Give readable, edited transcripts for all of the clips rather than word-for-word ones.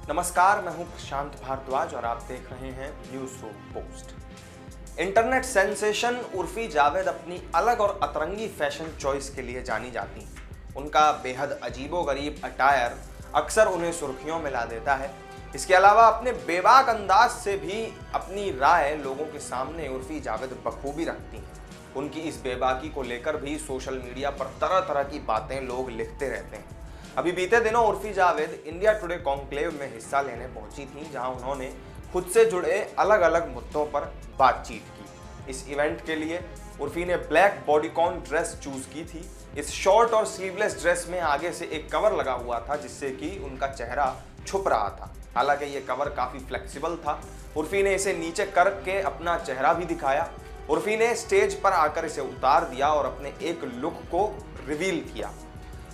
नमस्कार, मैं हूं प्रशांत भारद्वाज और आप देख रहे हैं news room post. Internet sensation Urfi Javed अपनी अलग और अतरंगी फैशन चॉइस के लिए जानी जाती हैं। उनका बेहद अजीबोगरीब अटायर अक्सर उन्हें सुर्खियों में ला देता है। इसके अलावा अपने बेबाक अंदाज से भी अपनी राय लोगों के सामने उर्फी जावेद बखूबी रखती हैं। उनकी इस बेबाकी को लेकर भी सोशल मीडिया पर तरह तरह की बातें लोग लिखते रहते हैं। अभी बीते दिनों Urfi Javed India today conclave में हिस्सा लेने पहुंची थी, जहां उन्होंने खुद से जुड़े अलग अलग मुद्दों पर बातचीत की। इस इवेंट के लिए उर्फी ने ब्लैक बॉडीकॉन ड्रेस चूज की थी। इस शॉर्ट और स्लीवलेस ड्रेस में आगे से एक कवर लगा हुआ था, जिससे कि उनका चेहरा छुप रहा था। हालांकि ये कवर काफी फ्लेक्सिबल था। उर्फी ने इसे नीचे करके अपना चेहरा भी दिखाया। उर्फी ने स्टेज पर आकर इसे उतार दिया और अपने एक लुक को रिवील किया।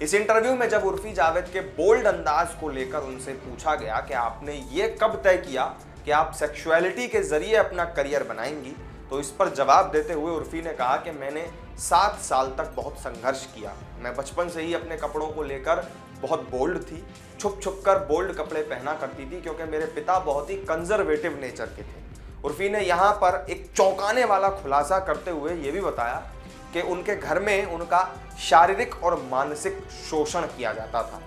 इस इंटरव्यू में जब उर्फी जावेद के बोल्ड अंदाज को लेकर उनसे पूछा गया कि आपने ये कब तय किया कि आप सेक्सुअलिटी के जरिए अपना करियर बनाएंगी, तो इस पर जवाब देते हुए उर्फी ने कहा कि मैंने 7 साल तक बहुत संघर्ष किया। मैं बचपन से ही अपने कपड़ों को लेकर बहुत बोल्ड थी, छुप छुप कर बोल्ड कपड़े पहना करती थी, क्योंकि मेरे पिता बहुत ही कंजर्वेटिव नेचर के थे। उर्फी ने यहाँ पर एक चौंकाने वाला खुलासा करते हुए ये भी बताया कि उनके घर में उनका शारीरिक और मानसिक शोषण किया जाता था।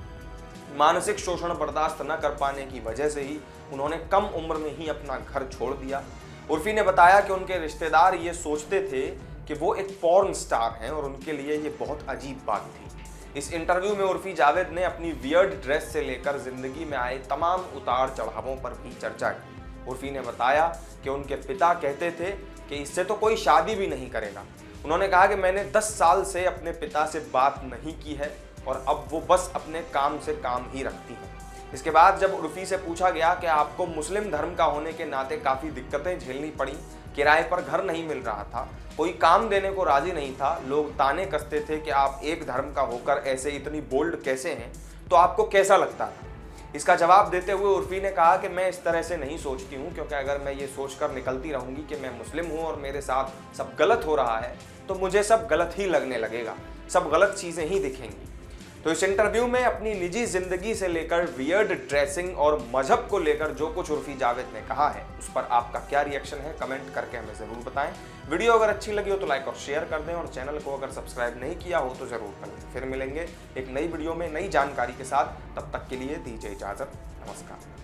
मानसिक शोषण बर्दाश्त न कर पाने की वजह से ही उन्होंने कम उम्र में ही अपना घर छोड़ दिया। उर्फी ने बताया कि उनके रिश्तेदार ये सोचते थे कि वो एक पॉर्न स्टार हैं और उनके लिए ये बहुत अजीब बात थी। इस इंटरव्यू में उर्फी जावेद ने अपनी वियर्ड ड्रेस से लेकर जिंदगी में आए तमाम उतार चढ़ावों पर भी चर्चा की। उर्फी ने बताया कि उनके पिता कहते थे कि इससे तो कोई शादी भी नहीं करेगा। उन्होंने कहा कि मैंने 10 साल से अपने पिता से बात नहीं की है और अब वो बस अपने काम से काम ही रखती हैं। इसके बाद जब उर्फी से पूछा गया कि आपको मुस्लिम धर्म का होने के नाते काफ़ी दिक्कतें झेलनी पड़ी, किराए पर घर नहीं मिल रहा था, कोई काम देने को राजी नहीं था, लोग ताने कसते थे कि आप एक धर्म का होकर ऐसे इतनी बोल्ड कैसे हैं, तो आपको कैसा लगता था? इसका जवाब देते हुए उर्फी ने कहा कि मैं इस तरह से नहीं सोचती हूँ, क्योंकि अगर मैं ये सोचकर निकलती रहूँगी कि मैं मुस्लिम हूँ और मेरे साथ सब गलत हो रहा है, तो मुझे सब गलत ही लगने लगेगा, सब गलत चीज़ें ही दिखेंगी। तो इस इंटरव्यू में अपनी निजी जिंदगी से लेकर वियर्ड ड्रेसिंग और मजहब को लेकर जो कुछ उर्फी जावेद ने कहा है, उस पर आपका क्या रिएक्शन है, कमेंट करके हमें ज़रूर बताएं। वीडियो अगर अच्छी लगी हो तो लाइक और शेयर कर दें और चैनल को अगर सब्सक्राइब नहीं किया हो तो ज़रूर कर लें। फिर मिलेंगे एक नई वीडियो में नई जानकारी के साथ। तब तक के लिए दीजिए इजाज़त। नमस्कार।